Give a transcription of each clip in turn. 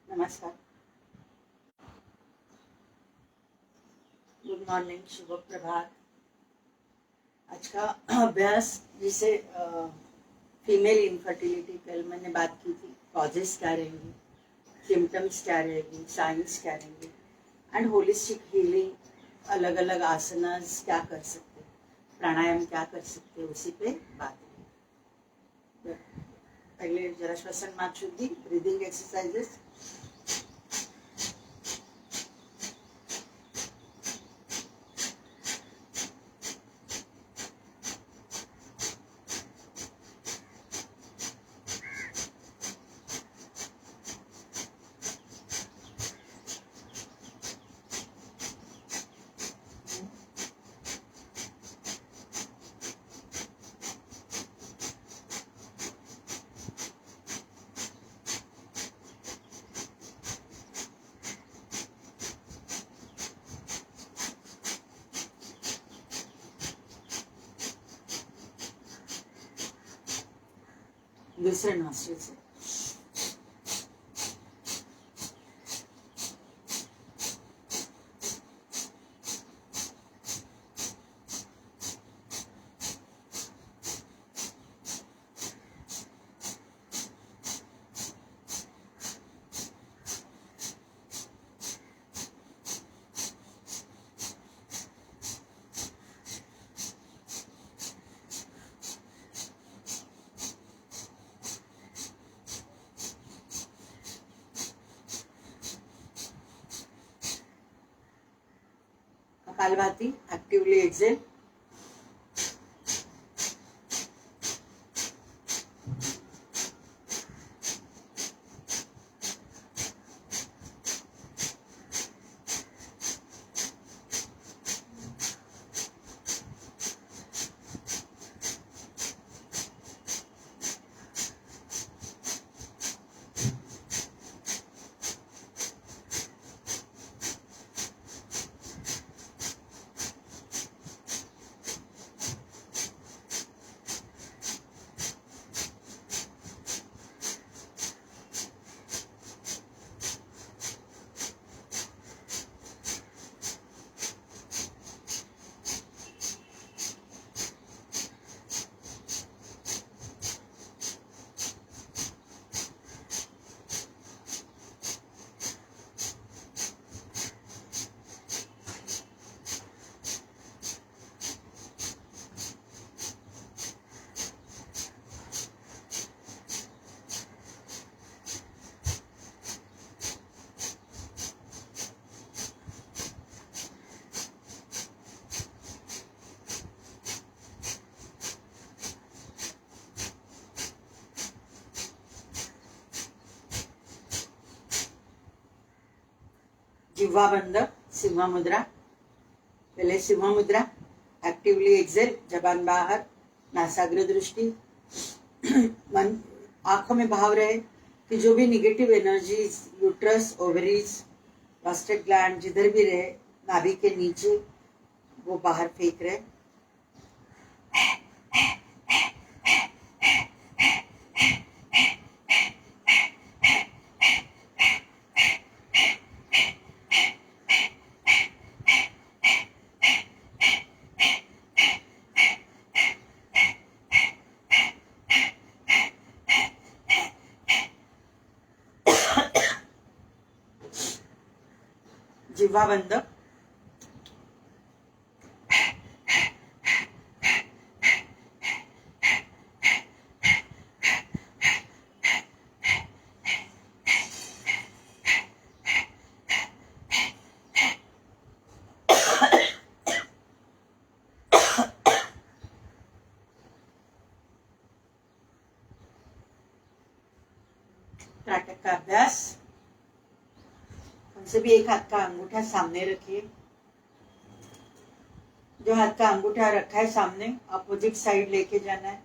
नमस्कार, good morning, शुभ प्रभात। आज का अभ्यास जिसे फीमेल इनफर्टिलिटी, कल मैंने बात की थी, कॉजेस क्या रहेंगी, सिम्टम्स क्या रहेगी, साइंस क्या रहेंगे एंड होलिस्टिक हीलिंग, अलग अलग आसनास क्या कर सकते, प्राणायाम क्या कर सकते, उसी पे बात है। पहले जरा श्वसन मार्ग शुद्धि, ब्रीदिंग एक्सरसाइजेस। दूसरे नोस्ट्रिल से कपालभाति, एक्टिवली एक्सेल। जिह्वा बंद, सिंह मुद्रा। पहले सिंह मुद्रा, एक्टिवली एक्सेल, जबान बाहर, नासाग्र दृष्टि। मन आंखों में भाव रहे कि जो भी negative energies, uterus, ovaries, prostate gland जिधर भी रहे, नाभि के नीचे, वो बाहर फेंक रहे। जिह्वा बंद, त्राटक का अभ्यास। उनसे भी एक हाथ का अंगूठा सामने रखिए। जो हाथ का अंगूठा रखा है सामने, अपोजिट साइड लेके जाना है।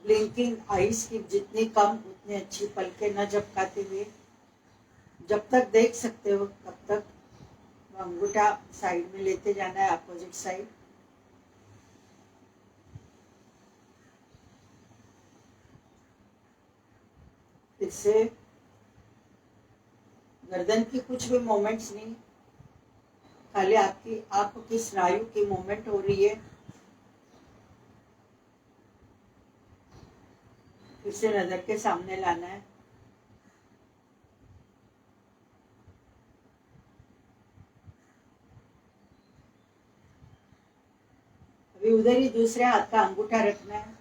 ब्लिंकिंग आईज की जितनी कम उतनी अच्छी, पलके न झपकाते हुए। जब तक देख सकते हो तब तक अंगूठा साइड में लेते जाना है, अपोजिट साइड। फिर से गर्दन की कुछ भी मोमेंट्स नहीं, खाली आपकी आपकी स्नायु की मूवमेंट हो रही है। इसे नजर के सामने लाना है। अभी उधर ही दूसरे हाथ का अंगूठा रखना है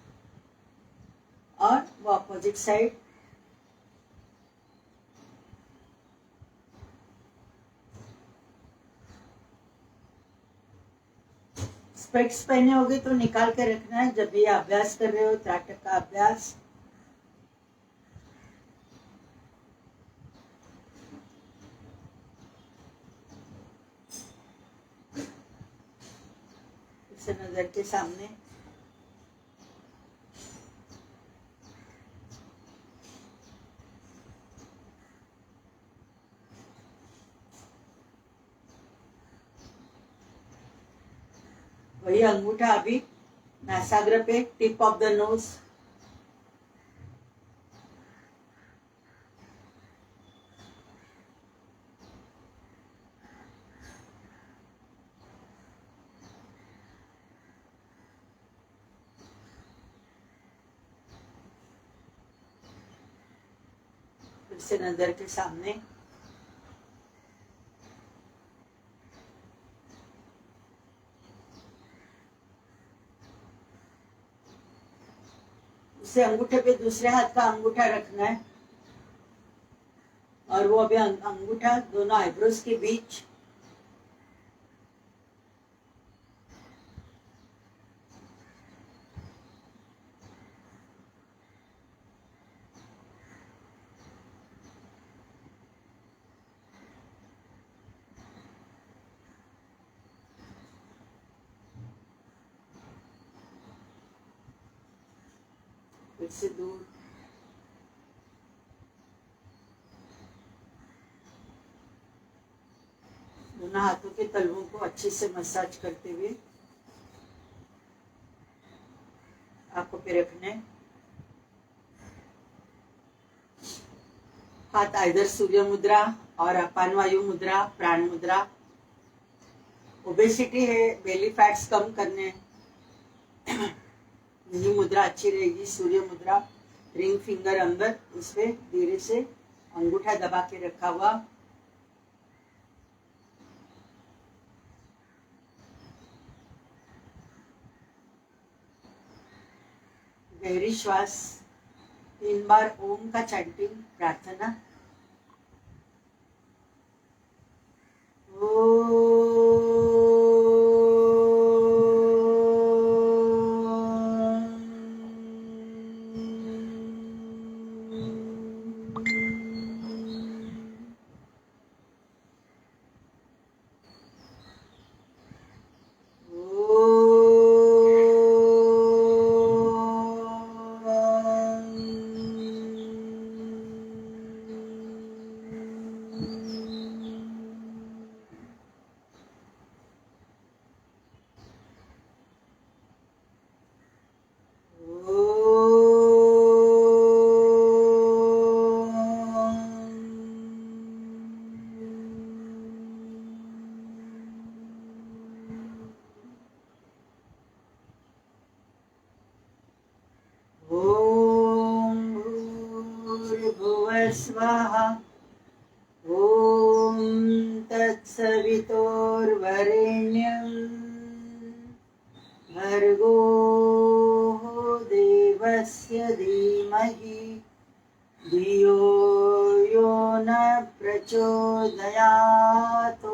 और वो अपोजिट साइड। स्पेक्स पहने होगे तो निकाल के रखना है जब भी अभ्यास कर रहे हो, त्राटक का अभ्यास। इसे नजर के सामने। वही अंगूठा अभी नासाग्र पे, टिप ऑफ द नोज। फिर से नजर के सामने। उसे अंगूठे पे दूसरे हाथ का अंगूठा रखना है और वो अभी अंगूठा दोनों आईब्रोज के बीच। फिर से दूर। दोनों हाथों के तलवों को अच्छे से मसाज करते हुए आंखों पे रखने। हाथ आइदर सूर्य मुद्रा और अपान वायु मुद्रा, प्राण मुद्रा। ओबेसिटी है, बेली फैट्स कम करने, यही मुद्रा अच्छी रहेगी। सूर्य मुद्रा, रिंग फिंगर अंदर, इसपे धीरे से अंगूठा दबा के रखा हुआ। गहरी श्वास, 3 बार ओम का चैंटिंग, प्रार्थना। स्वाहा। ओम तत्सवितुर्वरेण्यं भर्गो देवस्य धीमहि धियो यो न प्रचोदयात्।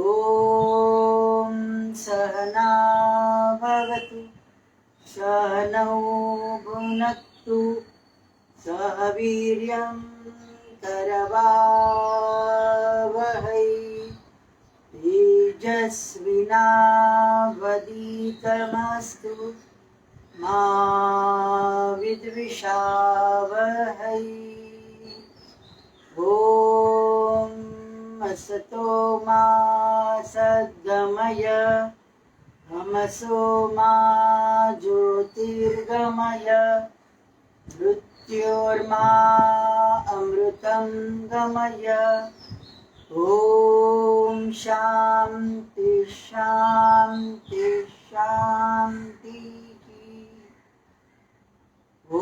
ओम सहना भवतु सहनौ भुनक्तु सह वीर्यं करवावहै तेजस्विनावधीतमस्तु मा विद्विषावहै। ॐ असतो मा सद्गमय तमसो मा ज्योतिर्गमय। मृत्योर्मा अमृतं गमय। ॐ शान्ति शान्ति शान्तिः। ॐ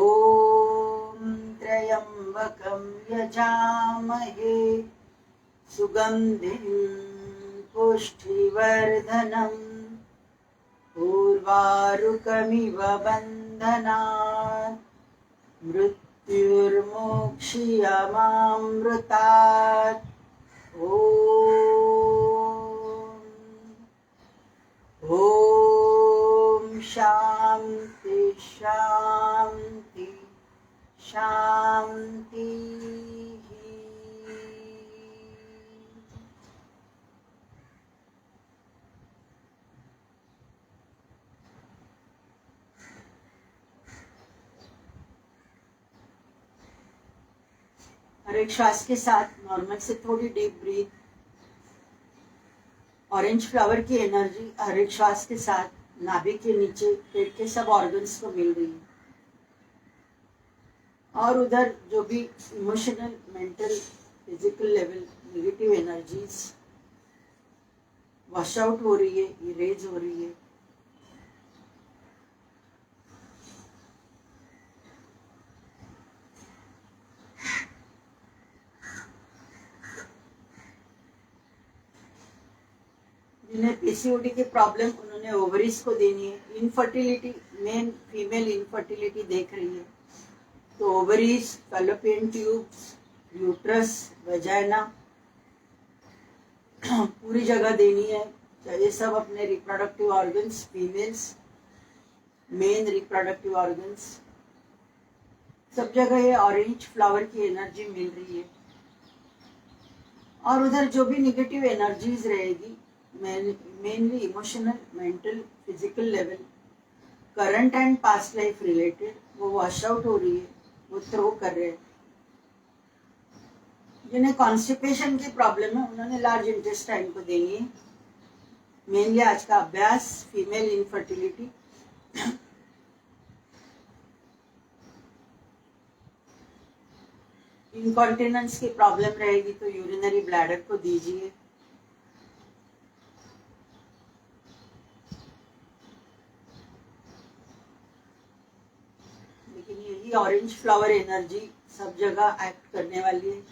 त्र्यम्बकं यजामहे सुगन्धिं पुष्टिवर्धनम् उर्वारुकमिव बन्धनात् मृत्युर्मोक्षयमामृतात्। ॐ शान्ति शान्ति शान्तिः। हर एक श्वास के साथ नॉर्मल से थोड़ी डीप ब्रीथ। ऑरेंज फ्लावर की एनर्जी हर एक श्वास के साथ नाभि के नीचे पेट के सब ऑर्गन्स को मिल रही है, और उधर जो भी emotional, mental, physical level negative energies wash out हो रही है, इरेज हो रही है। जिन्हें पीसीओडी की प्रॉब्लम, उन्होंने ओवरीज को देनी है। इनफर्टिलिटी, मेन फीमेल इनफर्टिलिटी देख रही है, तो ovaries, fallopian tubes, uterus, vagina पूरी जगह देनी है। ये सब अपने reproductive organs, females main reproductive organs, सब जगह ये ऑरेंज फ्लावर की एनर्जी मिल रही है। और उधर जो भी नेगेटिव एनर्जीज रहेगी, mainly emotional, mental, physical level, current and past life related, वो वॉश आउट हो रही है, वो थ्रो कर रहे हैं। जिन्हें कॉन्स्टिपेशन की प्रॉब्लम है, उन्होंने लार्ज इंटेस्टाइन को देनी है। मेनली आज का अभ्यास फीमेल इनफर्टिलिटी। इनकॉन्टिनेंस की प्रॉब्लम रहेगी तो यूरिनरी ब्लैडर को दीजिए। लेकिन यही ऑरेंज फ्लावर एनर्जी सब जगह एक्ट करने वाली है।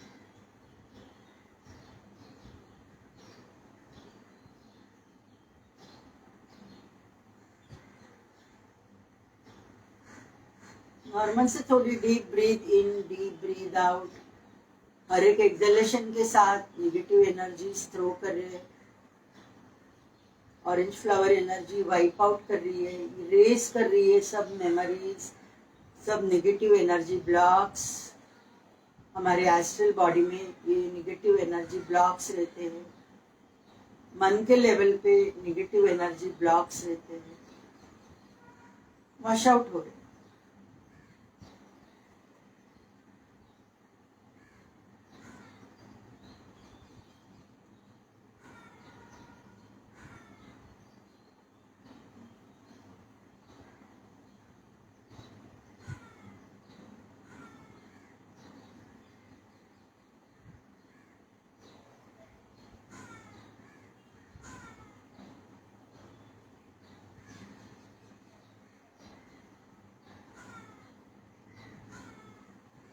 नॉर्मल से थोड़ी डीप ब्रीथ इन, डीप ब्रीथ आउट। हर एक एक्सहेलेशन के साथ नेगेटिव एनर्जीज थ्रो कर रहे हैं। Orange flower energy wipe out कर रही है, इरेज कर रही है सब मेमोरीज, सब नेगेटिव एनर्जी ब्लॉक्स। हमारे एस्ट्रल बॉडी में ये नेगेटिव एनर्जी ब्लॉक्स रहते हैं, मन के लेवल पे नेगेटिव एनर्जी ब्लॉक्स रहते हैं, वॉश आउट हो रहे हैं।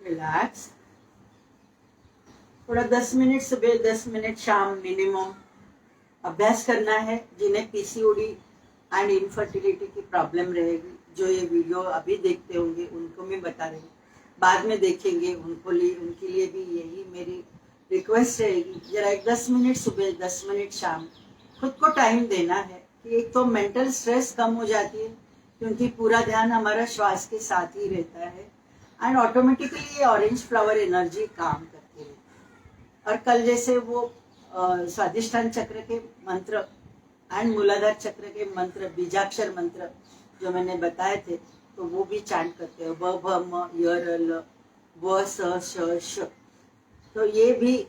रिलैक्स। थोड़ा 10 मिनट सुबह, 10 मिनट शाम मिनिमम अभ्यास करना है। जिन्हें पीसीओडी एंड इनफर्टिलिटी की प्रॉब्लम रहेगी, जो ये वीडियो अभी देखते होंगे उनको मैं बता रही हूँ, बाद में देखेंगे उनके लिए भी यही मेरी रिक्वेस्ट रहेगी। जरा एक 10 मिनट सुबह, 10 मिनट शाम खुद को टाइम देना है कि एक तो मेंटल स्ट्रेस कम हो जाती है, क्योंकि पूरा ध्यान हमारा श्वास के साथ ही रहता है, एंड ऑटोमेटिकली ये ऑरेंज फ्लावर एनर्जी काम करती है। और कल जैसे वो स्वादिष्ठान चक्र के मंत्र एंड मूलाधार चक्र के मंत्र, बीजाक्षर मंत्र जो मैंने बताए थे, तो वो भी चैंट करते हैं, ब भ म य र ल व स श श। तो ये भी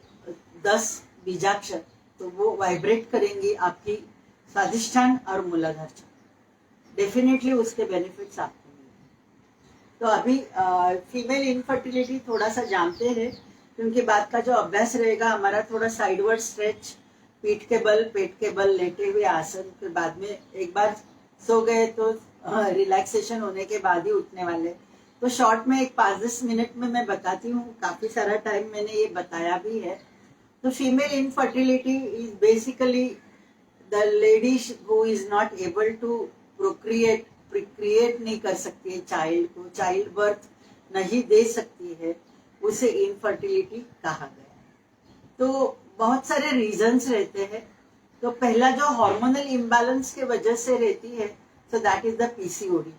10 बीजाक्षर, तो वो वाइब्रेट करेंगी आपकी स्वादिष्ठान और मूलाधार चक्र। डेफिनेटली उसके बेनिफिट्स आपको मिलेंगे। तो अभी फीमेल इनफर्टिलिटी थोड़ा सा जानते हैं, क्योंकि बाद का जो अभ्यास रहेगा हमारा थोड़ा साइडवर्ड स्ट्रेच, पीठ के बल, पेट के बल, लेटे हुए आसन, फिर बाद में एक बार सो गए तो रिलैक्सेशन होने के बाद ही उठने वाले। तो शॉर्ट में एक 5-10 मिनट में मैं बताती हूँ, काफी सारा टाइम मैंने ये बताया भी है। तो female infertility is basically the lady who is not able to procreate, create नहीं कर सकती है चाइल्ड को, चाइल्ड बर्थ नहीं दे सकती है, उसे इनफर्टिलिटी कहा गया। तो बहुत सारे रीजंस रहते हैं। तो पहला जो हार्मोनल इम्बैलेंस के वजह से रहती है, तो दैट इज द पीसीओडी।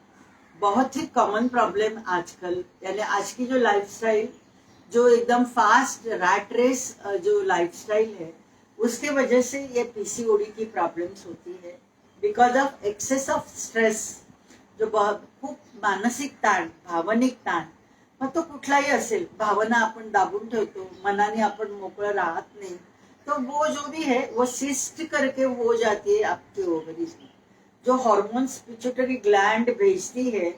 बहुत ही कॉमन प्रॉब्लम आजकल, यानी आज की जो लाइफस्टाइल, जो एकदम फास्ट रैट रेस जो लाइफस्टाइल है, उसके वजह से ये पीसीओडी की प्रॉब्लम्स होती है, because of excess of stress, जो बहुत खूप मानसिक ताण, भावनिक ताण, मग तो कुठलाही असेल, भावना आपण दाबून ठेवतो, मनाने आपण मोकळं राहत नाही, तो वो जो भी है वो सिस्ट करके हो जाती है आपके ओवरीज में। जो हॉर्मोन्स पिट्यूटरी ग्लैंड भेजती है,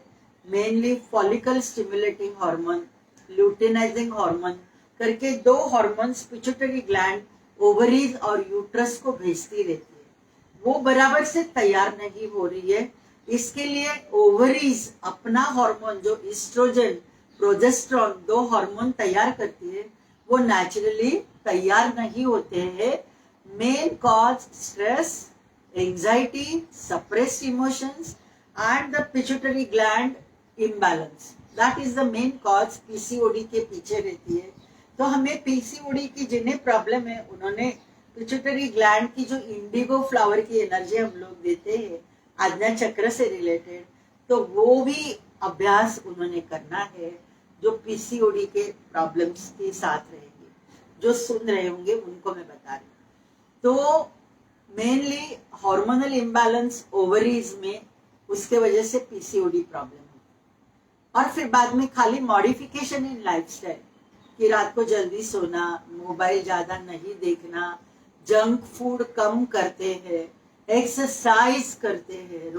mainly follicle stimulating hormone, luteinising hormone करके 2 हॉर्मोन्स पिट्यूटरी ग्लैंड ओवरीज और यूट्रस को भेजती रहती है, वो बराबर से तैयार नहीं हो रही है। इसके लिए ओवरीज अपना हार्मोन जो ईस्ट्रोजन, प्रोजेस्टेरोन 2 हार्मोन तैयार करती है, वो नेचुरली तैयार नहीं होते हैं। Main cause stress, anxiety, suppressed emotions and the pituitary gland imbalance, that is the main cause PCOD के पीछे रहती है। तो हमें पीसीओडी की जिन्हें प्रॉब्लम है, उन्होंने पिट्यूटरी ग्लैंड की जो इंडिगो फ्लावर की एनर्जी हम लोग देते हैं आज्ञा चक्र से रिलेटेड, तो वो भी अभ्यास उन्होंने करना है, जो पीसीओडी के प्रॉब्लम्स के साथ रहेंगे। जो सुन रहे होंगे उनको मैं बता रही हूँ। तो मेनली हार्मोनल इम्बैलेंस ओवरीज में, उसके वजह से पीसीओडी प्रॉब्लम होती है। और फिर बाद में खाली मॉडिफिकेशन इन लाइफस्टाइल, कि रात को जल्दी सोना, मोबाइल ज्यादा नहीं देखना, जंक फूड कम करते हैं, एक्सरसाइज करते हैं,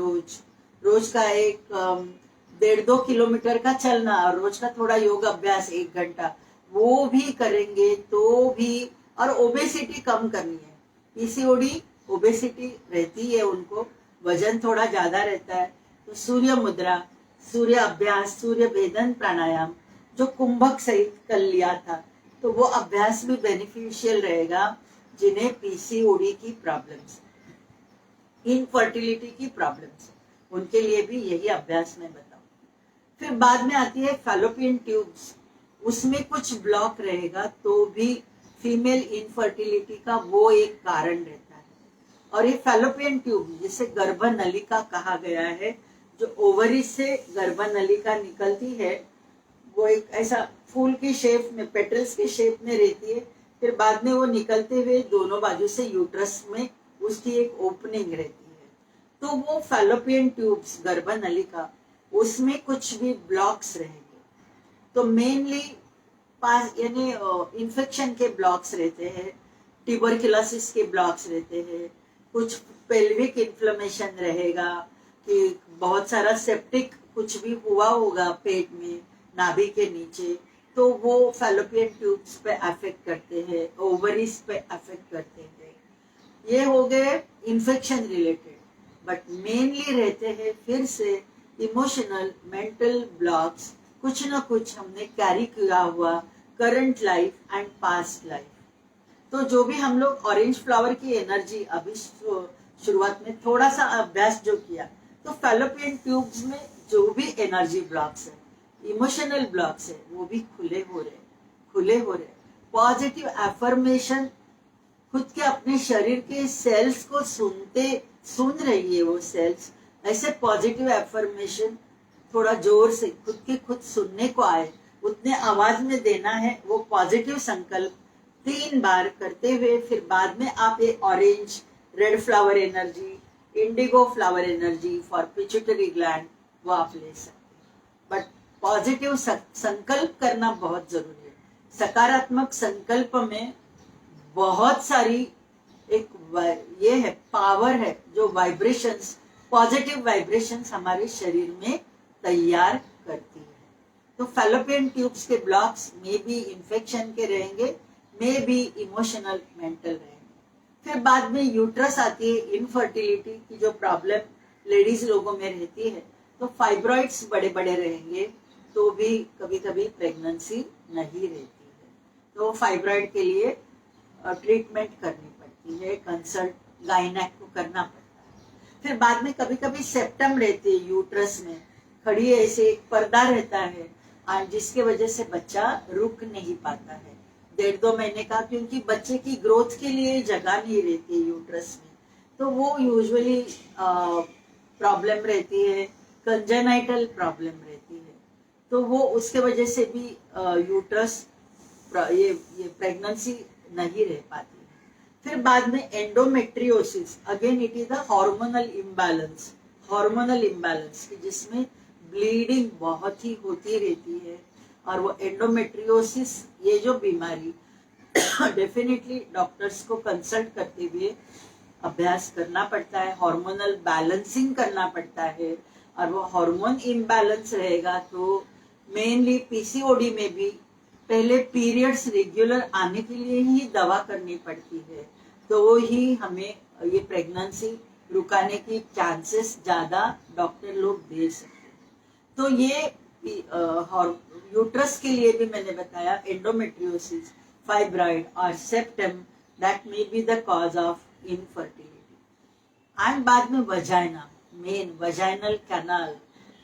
रोज का एक 1.5-2 किलोमीटर का चलना, रोज का थोड़ा योग अभ्यास 1 घंटा, वो भी करेंगे तो भी। और ओबेसिटी कम करनी है, पीसीओडी ओबेसिटी रहती है उनको, वजन थोड़ा ज्यादा रहता है, तो सूर्य मुद्रा, सूर्य अभ्यास, सूर्य भेदन प्राणायाम जो कुंभक सहित कल लिया था, तो वो अभ्यास भी बेनिफिशियल रहेगा जिन्हें पीसीओडी की प्रॉब्लम्स, इनफर्टिलिटी की प्रॉब्लम्स, उनके लिए भी यही अभ्यास मैं बताऊं। फिर बाद में आती है फैलोपियन ट्यूब्स, उसमें कुछ ब्लॉक रहेगा तो भी फीमेल इनफर्टिलिटी का वो एक कारण रहता है। और ये फैलोपियन ट्यूब जिसे गर्भनलिका कहा गया है, जो ओवरी से गर्भनलिका निकलती है, वो एक ऐसा फूल की शेप में, पेटल्स की शेप में रहती है, फिर बाद में वो निकलते हुए दोनों बाजू से यूट्रस में उसकी एक ओपनिंग रहती है। तो वो फैलोपियन ट्यूब्स, गर्भनलिका, उसमें कुछ भी ब्लॉक्स रहेंगे, तो मेनली यानी इन्फेक्शन के ब्लॉक्स रहते हैं, ट्यूबरकुलोसिस के ब्लॉक्स रहते हैं, कुछ पेल्विक इन्फ्लेमेशन रहेगा, कि बहुत सारा सेप्टिक कुछ भी हुआ होगा पेट में, नाभि के नीचे, तो वो फैलोपियन ट्यूब्स पे अफेक्ट करते हैं, ओवरीज पे अफेक्ट करते हैं। ये हो गए इन्फेक्शन रिलेटेड, बट मेनली रहते हैं फिर से इमोशनल, मेंटल ब्लॉक्स, कुछ ना कुछ हमने कैरी किया हुआ current life and past life. तो जो भी हम लोग ऑरेंज फ्लावर की एनर्जी अभी शुरुआत में थोड़ा सा अभ्यास जो किया, तो फैलोपियन ट्यूब्स में जो भी एनर्जी ब्लॉक्स है, इमोशनल ब्लॉक्स है, वो भी खुले हो रहे। पॉजिटिव एफर्मेशन, खुद के अपने शरीर के सेल्स को सुन रही है वो सेल्स, ऐसे पॉजिटिव एफर्मेशन थोड़ा जोर से खुद सुनने को आए, उतने आवाज में देना है। वो पॉजिटिव संकल्प 3 बार करते हुए फिर बाद में आप ये orange, red flower energy, Indigo flower energy for pituitary gland, वो आप ले सकते हैं। बट पॉजिटिव संकल्प करना बहुत जरूरी है। सकारात्मक संकल्प में बहुत सारी एक ये है, पावर है, जो वाइब्रेशंस, पॉजिटिव वाइब्रेशंस हमारे शरीर में तैयार करती है। तो फैलोपियन ट्यूब्स के ब्लॉक्स में भी इन्फेक्शन के रहेंगे, में भी इमोशनल मेंटल रहेंगे। फिर बाद में यूट्रस आती है, इनफर्टिलिटी की जो प्रॉब्लम लेडीज लोगों में रहती है, तो फाइब्रॉइड्स बड़े बड़े रहेंगे, तो भी कभी कभी प्रेगनेंसी नहीं रहती है। तो फाइब्रॉइड के लिए ट्रीटमेंट करनी पड़ती है, कंसल्ट गायनेक को करना पड़ता है। फिर बाद में कभी कभी सेप्टम रहती है यूट्रस में, खड़ी ऐसे एक पर्दा रहता है, और जिसके वजह से बच्चा रुक नहीं पाता है 1.5-2 महीने का, क्योंकि बच्चे की ग्रोथ के लिए जगह नहीं रहती है यूट्रस में। तो वो यूजुअली प्रॉब्लम रहती है, कंजेनाइटल प्रॉब्लम रहती है, तो वो उसके वजह से भी यूट्रस ये प्रेगनेंसी नहीं रह पाती है। फिर बाद में endometriosis, again it is the hormonal imbalance जिसमें ब्लीडिंग बहुत ही होती रहती है। और वो एंडोमेट्रियोसिस ये जो बीमारी डेफिनेटली डॉक्टर्स को कंसल्ट करते हुए अभ्यास करना पड़ता है, हार्मोनल बैलेंसिंग करना पड़ता है। और वो हार्मोन इम्बैलेंस रहेगा तो मेनली पीसीओडी में भी पहले पीरियड्स रेगुलर आने के लिए ही दवा करनी पड़ती है, तो ही हमें ये प्रेगनेंसी रुकाने की चांसेस ज्यादा डॉक्टर लोग दे सकते हैं। तो ये यूट्रस के लिए भी मैंने बताया एंडोमेट्रियोसिस, फाइब्रॉइड और septum, that may be the cause of infertility. And बाद में वजाइना, मेन वजाइनल कैनाल,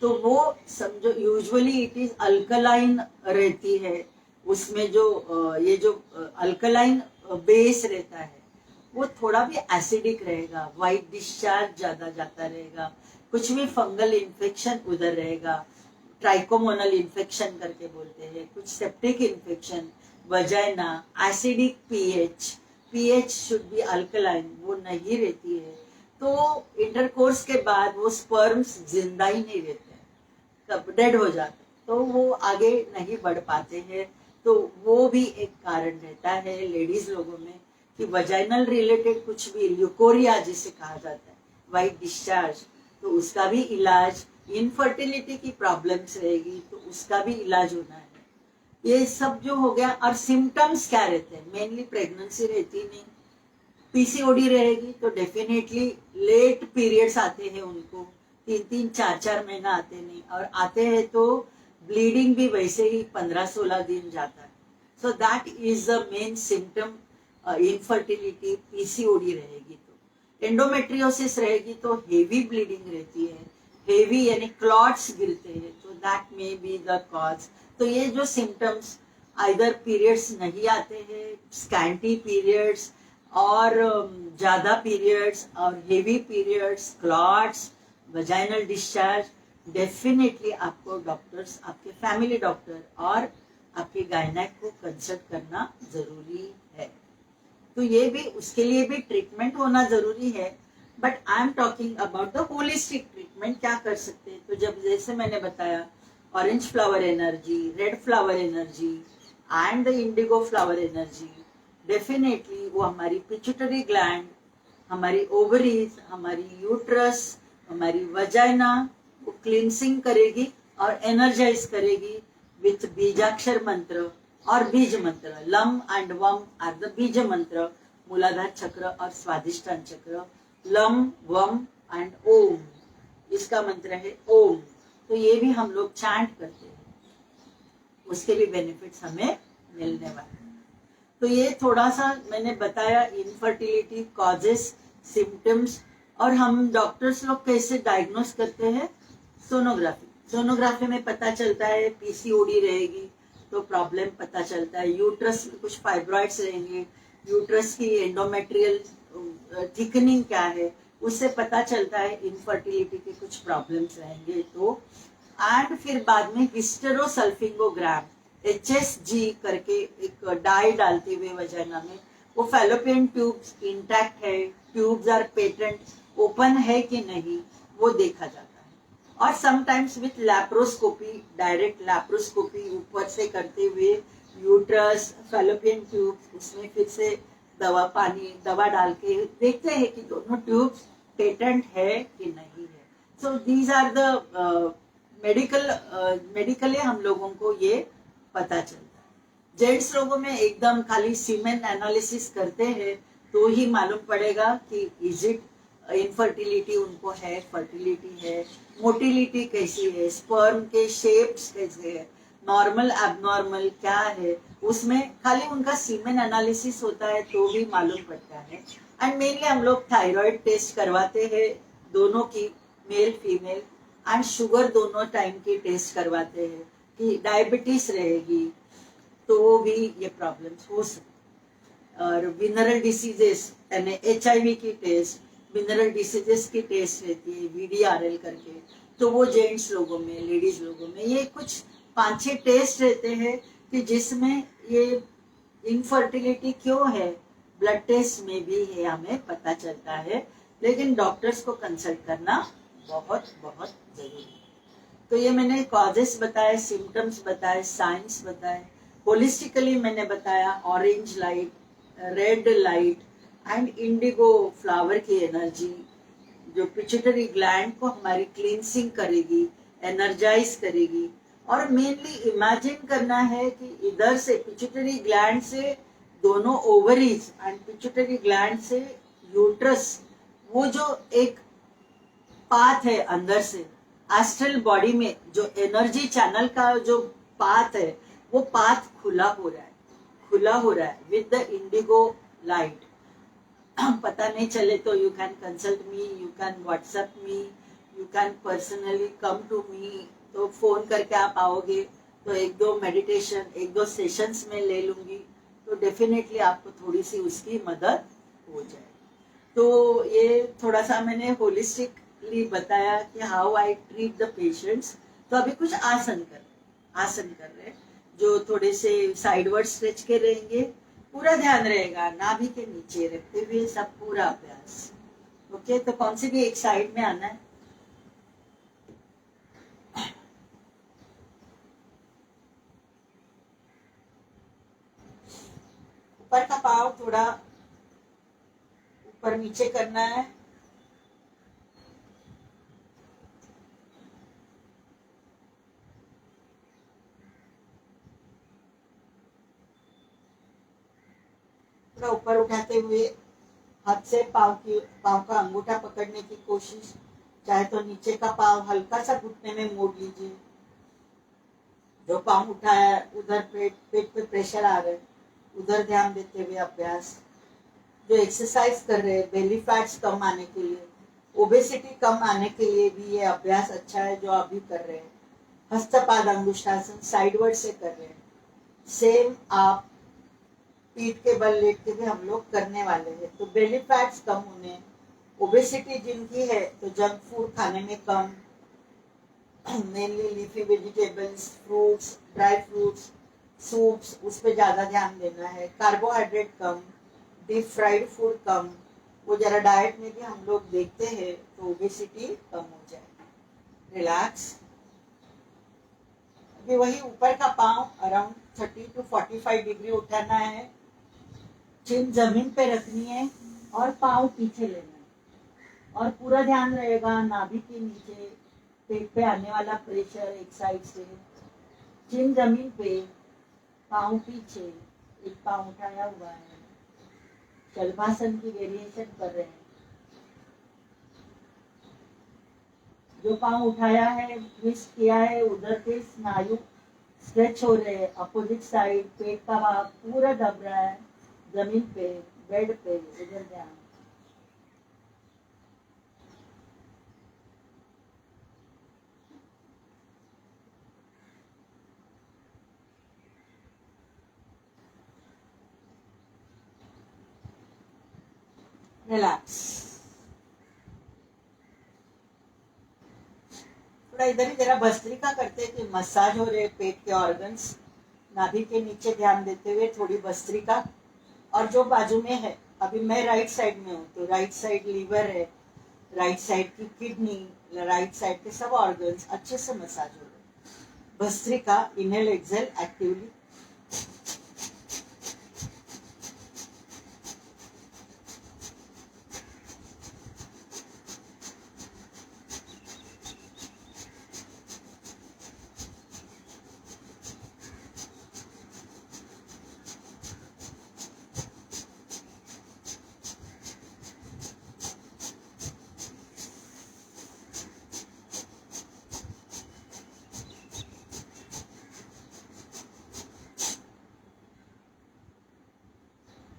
तो वो समझो यूजुअली इट इज अल्कलाइन रहती है, उसमें जो ये जो अल्कलाइन बेस रहता है वो थोड़ा भी एसिडिक रहेगा, वाइट डिस्चार्ज ज्यादा जाता रहेगा, कुछ भी फंगल इन्फेक्शन उधर रहेगा, ट्राइकोमोनल इन्फेक्शन करके बोलते हैं, कुछ septic infection, vagina, acidic pH should be alkaline, वो नहीं रहती है। तो इंटरकोर्स के बाद वो स्पर्म्स जिंदा ही नहीं रहते हैं, कब डेड हो जाते, तो वो आगे नहीं बढ़ पाते हैं। तो वो भी एक कारण रहता है लेडीज लोगों में कि वजाइनल रिलेटेड कुछ भी, ल्यूकोरिया जिसे कहा जाता है, वाइट डिस्चार्ज, तो उसका भी इलाज, इनफर्टिलिटी की प्रॉब्लम्स रहेगी तो उसका भी इलाज होना है। ये सब जो हो गया। और सिम्टम्स क्या रहते हैं, मेनली प्रेगनेंसी रहती नहीं, पीसीओडी रहेगी तो डेफिनेटली लेट पीरियड्स आते हैं उनको, 3-3, 4-4 महीना आते नहीं, और आते हैं तो ब्लीडिंग भी वैसे ही 15-16 दिन जाता है। So that is the main symptom infertility, PCOD रहेगी तो। एंडोमेट्रियोसिस रहेगी तो हेवी ब्लीडिंग रहती है, हेवी यानी क्लॉट्स गिरते हैं, तो that may be the cause. तो ये जो सिम्टम्स, आइदर पीरियड्स नहीं आते हैं, स्कैंटी पीरियड्स, और ज्यादा पीरियड्स, और heavy periods, clots, vaginal discharge, definitely आपको डॉक्टर्स, आपके फैमिली डॉक्टर और आपके गायनेक को कंसल्ट करना जरूरी है। तो ये भी, उसके लिए भी ट्रीटमेंट होना जरूरी है। But I am talking about the holistic treatment, क्या कर सकते हैं। तो जब जैसे मैंने बताया orange flower energy, red flower energy and the Indigo flower energy, definitely वो हमारी पिट्यूटरी ग्लैंड, हमारी ओवरीज, हमारी यूट्रस, हमारी वजाइना को क्लींसिंग करेगी और एनर्जाइज करेगी विथ बीजाक्षर मंत्र और बीज मंत्र। लम एंड वम आर द बीज मंत्र, मूलाधार चक्र और स्वादिष्टान चक्र। लम, वम एंड ओम, इसका मंत्र है ओम। तो ये भी हम लोग चैंट करते हैं, उसके भी बेनिफिट्स हमें मिलने वाले। तो ये थोड़ा सा मैंने बताया इनफर्टिलिटी कॉजेस, सिम्टम्स, और हम डॉक्टर्स लोग कैसे डायग्नोस करते हैं। सोनोग्राफी में पता चलता है पीसीओडी रहेगी तो प्रॉब्लम पता चलता है, यूट्रस में कुछ फाइब्रॉइड्स रहेंगे, यूट्रस की एंडोमेट्रियल थिकनिंग क्या है उससे पता चलता है इनफर्टिलिटी के कुछ प्रॉब्लम्स रहेंगे। तो एंड फिर बाद में हिस्टेरोसल्फिंगोग्राम, HSG करके एक डाई डालते हुए वजाइना में, वो फैलोपियन ट्यूब्स इंटैक्ट है, ट्यूब्स आर पेटेंट, ओपन है कि नहीं, वो देखा जाता है। और sometimes with laparoscopy, direct laparoscopy ऊपर से करते हुए यूट्रस, फैलोपियन ट्यूब्स, उसमें फिर से दवा डाल के देखते हैं कि दोनों ट्यूब्स पेटेंट है कि नहीं है। So these are the medically हम लोगों को ये पता चलता है। जेंट्स लोगों में एकदम खाली सीमेन एनालिसिस करते हैं तो ही मालूम पड़ेगा कि इज इट इनफर्टिलिटी उनको है, फर्टिलिटी है, मोटिलिटी कैसी है, स्पर्म के शेप्स कैसे है, नॉर्मल एबनॉर्मल क्या है, उसमें खाली उनका सीमेन एनालिसिस होता है तो भी मालूम पड़ता है। एंड मेनली हम लोग थायराइड टेस्ट करवाते हैं दोनों की, मेल फीमेल, एंड शुगर दोनों टाइम की टेस्ट करवाते हैं कि डायबिटीज रहेगी तो भी ये प्रॉब्लम्स हो सकती। और विनरल डिसीजेस यानी HIV की टेस्ट, विनरल डिसीजेस की टेस्ट रहती है VDRL करके, तो वो जेंट्स लोगों में, लेडीज लोगों में ये कुछ 5-6 टेस्ट रहते हैं कि जिसमें ये इनफर्टिलिटी क्यों है ब्लड टेस्ट में भी है हमें पता चलता है, लेकिन डॉक्टर्स को कंसल्ट करना बहुत बहुत जरूरी है। तो ये मैंने कॉजेस बताए, सिम्टम्स बताए, साइंस बताए, होलिस्टिकली मैंने बताया orange light, red light and Indigo flower की एनर्जी जो पिट्यूटरी ग्लैंड को हमारी क्लींसिंग करेगी, एनर्जाइज करेगी। और मेनली इमेजिन करना है कि इधर से पिट्यूटरी ग्लैंड से दोनों ओवरीज एंड पिट्यूटरी ग्लैंड से यूट्रस, वो जो एक पाथ है अंदर से एस्ट्रल बॉडी में, जो एनर्जी चैनल का जो पाथ है वो पाथ खुला हो रहा है, खुला हो रहा है विद द इंडिगो लाइट। पता नहीं चले तो you can consult me, you can WhatsApp me, you can personally come to me. तो फोन करके आप आओगे तो 1-2 मेडिटेशन, 1-2 सेशंस में ले लूंगी तो डेफिनेटली आपको थोड़ी सी उसकी मदद हो जाए। तो ये थोड़ा सा मैंने होलिस्टिकली बताया कि how I treat the patients. तो अभी कुछ आसन कर रहे हैं जो थोड़े से साइडवर्ड स्ट्रेच के रहेंगे, पूरा ध्यान रहेगा नाभि के नीचे रखते हुए सब पूरा अभ्यास। ओके, तो कौन सी भी एक साइड में आना है। ऊपर का पाँव थोड़ा ऊपर नीचे करना है, थोड़ा ऊपर उठाते हुए हाथ से पाँव का अंगूठा पकड़ने की कोशिश, चाहे तो नीचे का पाँव हल्का सा घुटने में मोड़ लीजिए। जो पाँव उठाया है उधर पेट पे प्रेशर आ रहा है, उधर ध्यान देते हुए अभ्यास। जो एक्सरसाइज कर रहे हैं बेली फैट्स कम आने के लिए, ओबेसिटी कम आने के लिए भी ये अभ्यास अच्छा है जो अभी कर रहे हैं। हस्तपाद अंगुष्ठासन साइडवर्ड से कर रहे हैं, सेम आप पीठ के बल लेट के भी हम लोग करने वाले हैं। तो बेली फैट्स कम होने, ओबेसिटी जिनकी है तो जंक फूड खाने में कम, mainly leafy vegetables, fruits, dry fruits, soups, उस पर ज्यादा ध्यान देना है। कार्बोहाइड्रेट कम, डीप फ्राइड फूड कम, वो जरा डाइट में भी हम लोग देखते हैं तो ओबेसिटी कम हो जाए। रिलैक्स। अभी वही ऊपर का पाँव अराउंड 30 to 45 डिग्री उठाना है, चिन जमीन पे रखनी है और पाँव पीछे लेना है। और पूरा ध्यान रहेगा नाभि के नीचे, पेट पे आने वाला प्रेशर एक साइड से, चिन जमीन पे, पाँव पीछे, एक पाँव उठाया हुआ है। शलभासन की वेरिएशन कर रहे हैं। जो पाँव उठाया है, ट्विस्ट किया है, उधर के स्नायु स्ट्रेच हो रहे हैं। अपोजिट साइड पेट का भाग पूरा दब रहा है जमीन पे, बेड पे, उधर ध्यान। रिलैक्स। थोड़ा इधर ही जरा भस्त्रिका करते हैं कि मसाज हो रहे पेट के ऑर्गन्स, नाभि के नीचे ध्यान देते हुए थोड़ी भस्त्रिका। और जो बाजू में है, अभी मैं राइट साइड में हूँ तो राइट साइड लीवर है, राइट साइड की किडनी, राइट साइड के सब ऑर्गन्स अच्छे से मसाज हो रहे। Bhastrika, inhale exhale actively.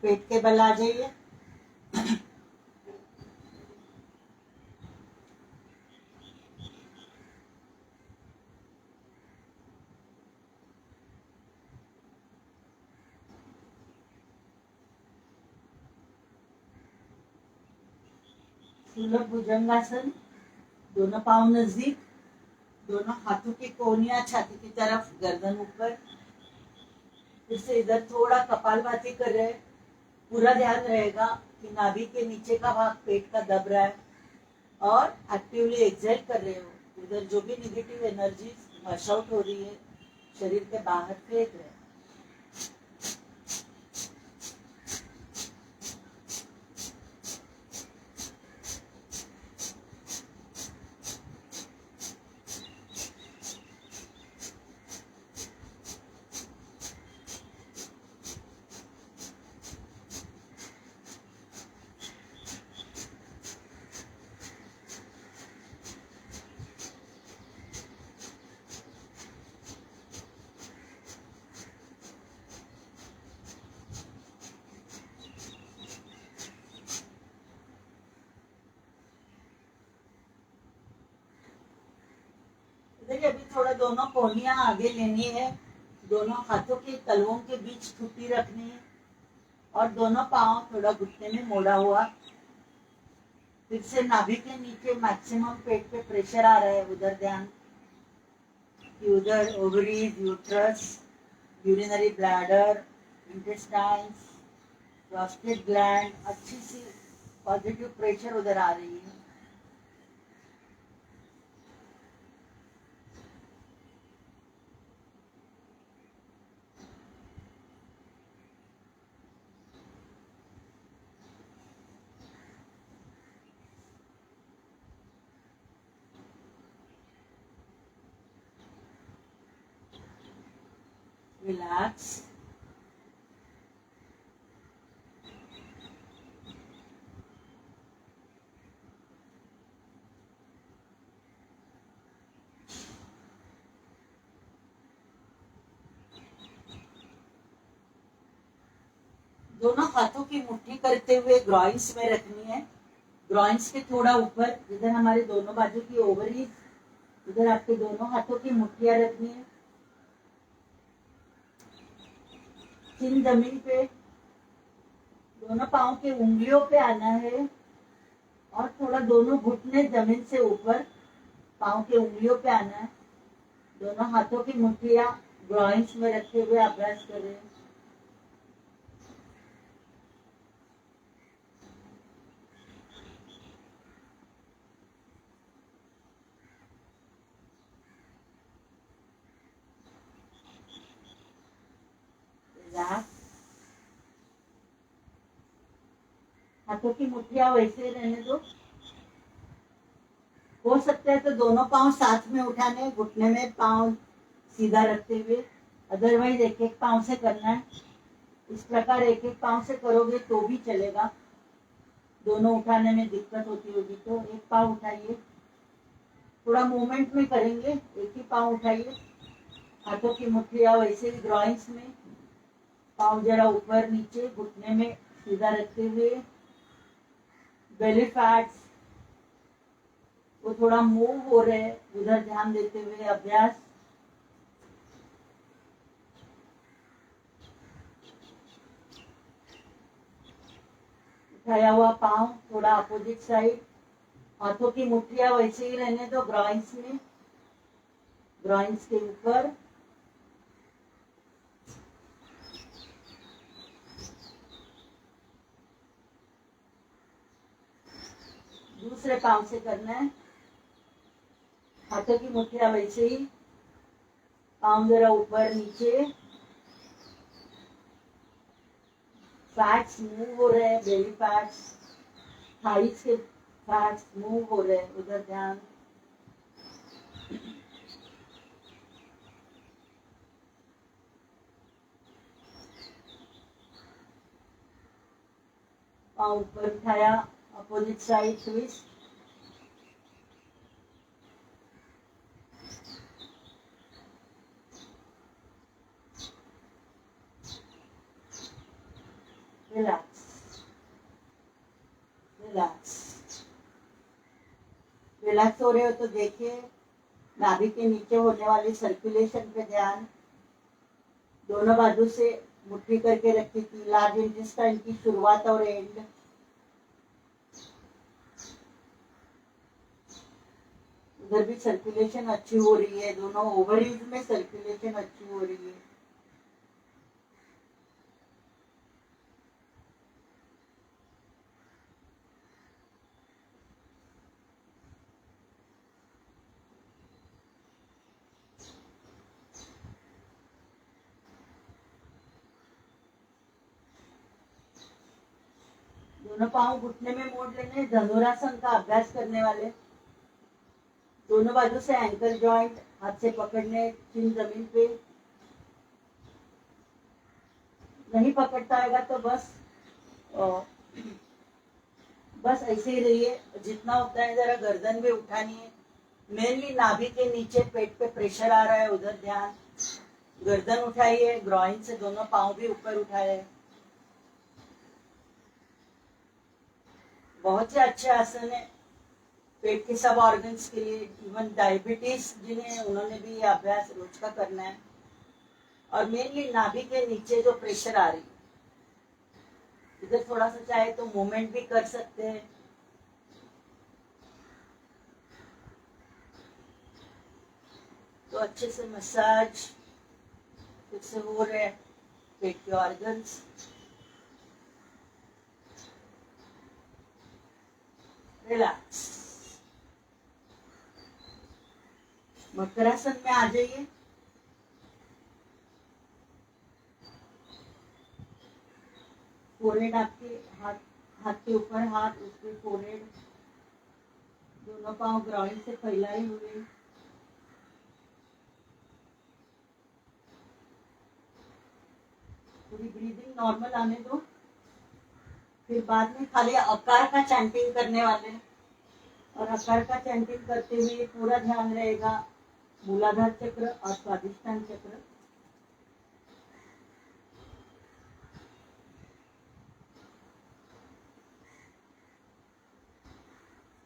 पेट के बल आ जाइए। सुलभ भुजंगासन, दोनों पांव नजदीक, दोनों हाथों की कोहनियां छाती की तरफ, गर्दन ऊपर। फिर से इधर थोड़ा कपालभाति कर रहे हैं। पूरा ध्यान रहेगा कि नाभि के नीचे का भाग पेट का दब रहा है और एक्टिवली एक्सहेल कर रहे हो। उधर जो भी नेगेटिव एनर्जी फ्लश आउट हो रही है, शरीर के बाहर फेंक रहे हैं। देखिए अभी थोड़ा दोनों कोहनियां आगे लेनी है, दोनों हाथों के तलवों के बीच ठुड्डी रखनी है और दोनों पांव थोड़ा घुटने में मोड़ा हुआ। फिर से नाभि के नीचे मैक्सिमम पेट पे प्रेशर आ रहा है, उधर ध्यान कि उधर ovaries, uterus, urinary bladder, intestines, prostate gland, अच्छी सी पॉजिटिव प्रेशर उधर आ रही है। रिलैक्स। दोनों हाथों की मुट्ठी करते हुए ग्रॉइंस में रखनी है। ग्रॉइंस के थोड़ा ऊपर, जिधर हमारे दोनों बाजू की ओवरीज, उधर आपके दोनों हाथों की मुट्ठियां रखनी है। चिन जमीन पे, दोनों पांव के उंगलियों पे आना है और थोड़ा दोनों घुटने जमीन से ऊपर, पांव के उंगलियों पे आना है। दोनों हाथों की मुट्ठियां ग्रॉइंस में रखते हुए अभ्यास करें। हाथों की मुट्ठियां वैसे ही रहने दो। हो सकता है तो दोनों पांव साथ में उठाने, घुटने में पांव सीधा रखते हुए, अदरवाइज एक एक पांव से करना है। इस प्रकार एक एक पांव से करोगे तो भी चलेगा। दोनों उठाने में दिक्कत होती होगी तो एक पांव उठाइए, थोड़ा मूवमेंट में करेंगे, एक ही पांव उठाइए। हाथों की मुट्ठियां वैसे ही ग्रॉइंस में, पांव जरा ऊपर नीचे, घुटने में सीधा रखते हुए। बेली फैट्स वो थोड़ा मूव हो रहे हैं, उधर ध्यान देते हुए अभ्यास। उठाया हुआ पांव थोड़ा अपोजिट साइड, हाथों की मुट्ठियां वैसे ही रहने दो ग्रॉइंस में, ग्रॉइंस के ऊपर। दूसरे पांव से करना है। हाथों की मुट्ठियां वैसे ही, पांव जरा ऊपर नीचे, फैट्स मूव हो रहे हैं, बेली फैट्स, थाइस के फैट्स मूव हो रहे हैं, उधर ध्यान। पांव ऊपर उठाया, opposite side twist. Relax, relax. Relax हो रहे हो तो देखिए नाभि के नीचे होने वाली सर्कुलेशन पे ध्यान। दोनों बाजू से मुट्ठी करके रखी थी, लार्ज इंटेस्टाइन की शुरुआत और एंड। उधर भी सर्कुलेशन अच्छी हो रही है, दोनों ओवरीज में सर्कुलेशन अच्छी हो रही है। दोनों पांव घुटने में मोड़ लेने, धनुरासन का अभ्यास करने वाले। दोनों बाजू से एंकल जॉइंट हाथ से पकड़ने, चिन जमीन पे। नहीं पकड़ता होगा तो बस ऐसे ही रहिए। जितना होता है जरा गर्दन भी उठानी है। मेनली नाभि के नीचे पेट पे प्रेशर आ रहा है, उधर ध्यान। गर्दन उठाइए, ग्रॉइन से दोनों पांव भी ऊपर उठाए। बहुत से अच्छे आसन है पेट के सब ऑर्गन्स के लिए। इवन डायबिटीज जिन्हें, उन्होंने भी ये अभ्यास रोज का करना है। और मेनली नाभि के नीचे जो प्रेशर आ रही है, इधर थोड़ा सा चाहे तो मूवमेंट भी कर सकते हैं। तो अच्छे से मसाज फिर से हो रहे हैं पेट के ऑर्गन्स। रिलैक्स। मकरासन में आ जाइए। फोरहेड आपके हाथ के ऊपर हाथ, उसके फोरहेड। दोनों पांव ग्राउंड से फैलाए हुए। पूरी ब्रीदिंग नॉर्मल आने दो। फिर बाद में खाली आकार का चैंटिंग करने वाले हैं। और आकार का चैंटिंग करते हुए पूरा ध्यान रहेगा मूलाधार चक्र और स्वादिष्टान चक्र।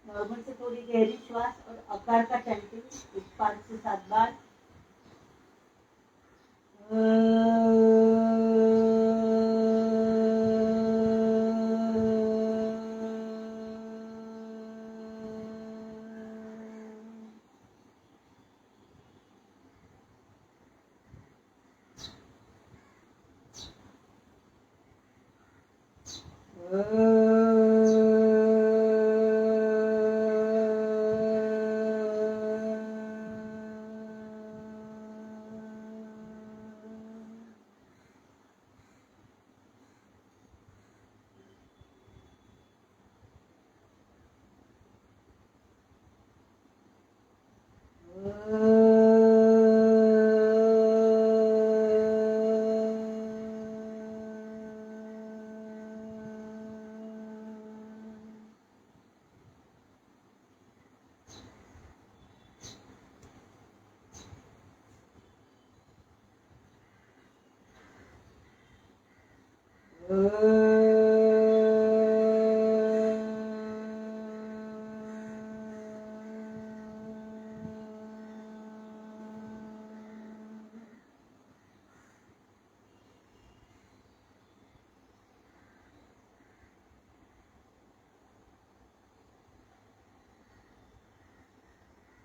नॉर्मल से थोड़ी गहरी श्वास और आकार का चैंटिंग 5 से 7 बार।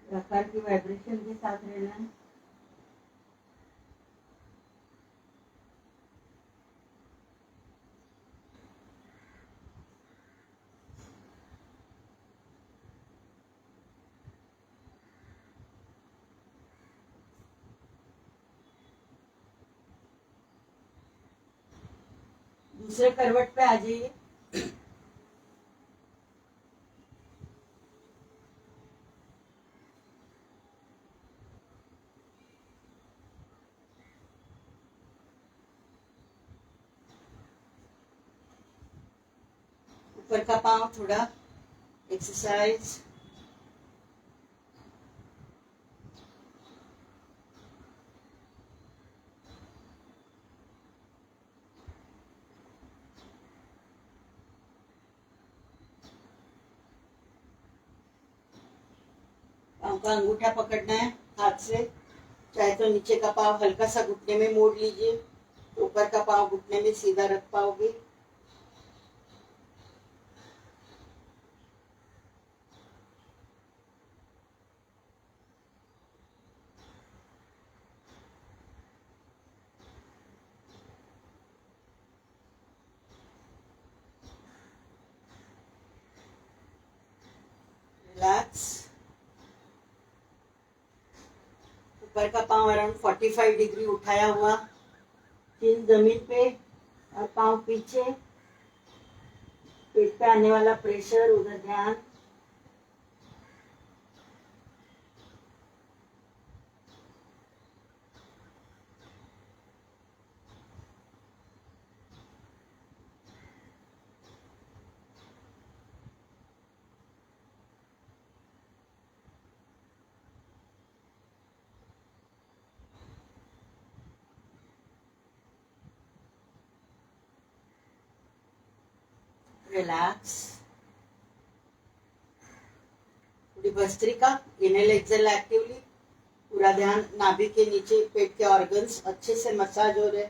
आकार की वाइब्रेशन के साथ रहना है। दूसरे करवट पे आ जाइए। ऊपर का पांव थोड़ा एक्सरसाइज। पाँव का अंगूठा पकड़ना है हाथ से, चाहे तो नीचे का पाँव हल्का सा घुटने में मोड़ लीजिए, तो ऊपर का पाँव घुटने में सीधा रख पाओगे। रिलैक्स। ऊपर का पाँव अराउंड 45 डिग्री उठाया हुआ, चिन जमीन पे और पाँव पीछे, पेट पे आने वाला प्रेशर उधर ध्यान। रिलैक्स। थोड़ी भस्त्रिका, इनहेल एक्सहेल एक्टिवली, पूरा ध्यान नाभि के नीचे पेट के ऑर्गन्स अच्छे से मसाज हो रहे।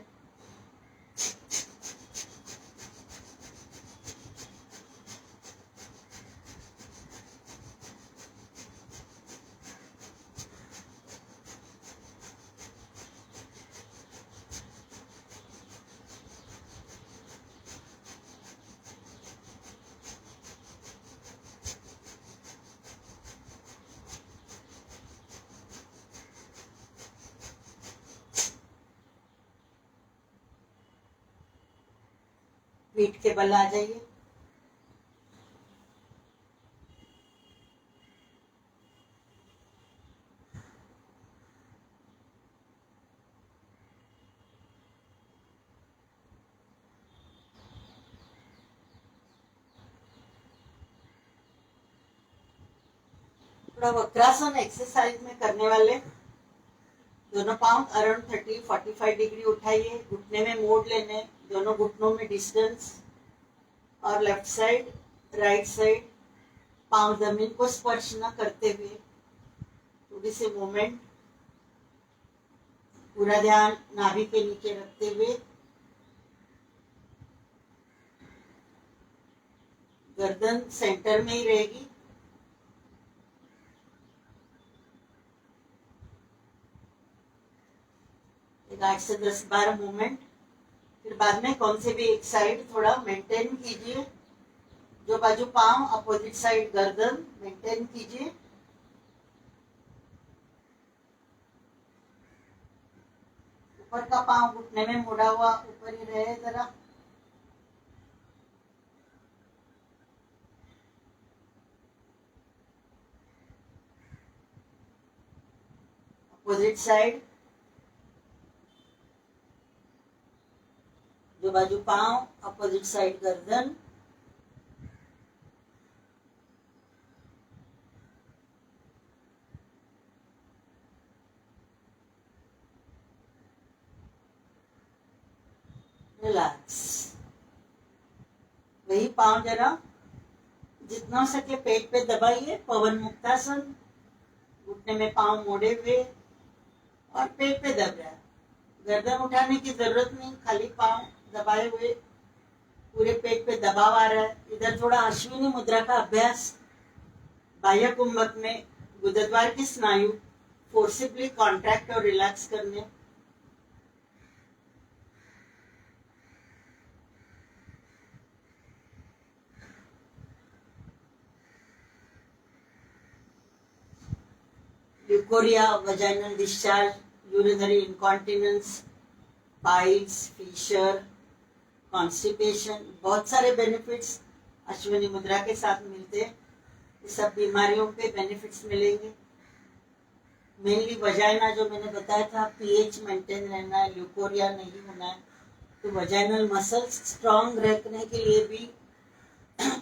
पीठ के बल आ जाइए। थोड़ा वक्रासन एक्सरसाइज में करने वाले, दोनों पाँव अराउंड 30-45 डिग्री उठाइए, घुटने में मोड़ लेने, दोनों घुटनों में डिस्टेंस, और लेफ्ट साइड राइट साइड पाँव जमीन को स्पर्श न करते हुए थोड़ी सी मूवमेंट, पूरा ध्यान नाभि के नीचे रखते हुए। गर्दन सेंटर में ही रहेगी। एक 8 से 10-12 मूवमेंट। फिर बाद में कौन से भी एक साइड थोड़ा मेंटेन कीजिए, जो बाजू पांव अपोजिट साइड गर्दन मेंटेन कीजिए। ऊपर का पांव घुटने में मुड़ा हुआ ऊपर ही रहे जरा। अपोजिट साइड, जो बाजू पांव अपोजिट साइड गर्दन। रिलैक्स। वही पांव जरा जितना हो सके पेट पे दबाइए, पवन मुक्तासन, घुटने में पांव मोड़े हुए और पेट पे दब रहा है। गर्दन उठाने की जरूरत नहीं, खाली पांव दबाए हुए पूरे पेट पे दबाव आ रहा है। इधर थोड़ा अश्विनी मुद्रा का अभ्यास, बाह्य कुंभक में गुदद्वार की स्नायु फोर्सिबली कॉन्ट्रैक्ट और रिलैक्स करने। Leucorrhoea, vaginal discharge, urinary incontinence, piles, fissure, constipation, बहुत सारे बेनिफिट्स अश्विनी मुद्रा के साथ मिलते हैं। इस सब बीमारियों पे बेनिफिट्स मिलेंगे। मेनली वजाइना जो मैंने बताया था, पीएच मेंटेन रहना है, ल्यूकोरिया नहीं होना है, तो वजाइनल मसल्स स्ट्रांग रखने के लिए भी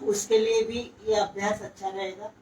उसके लिए भी ये अभ्यास अच्छा रहेगा।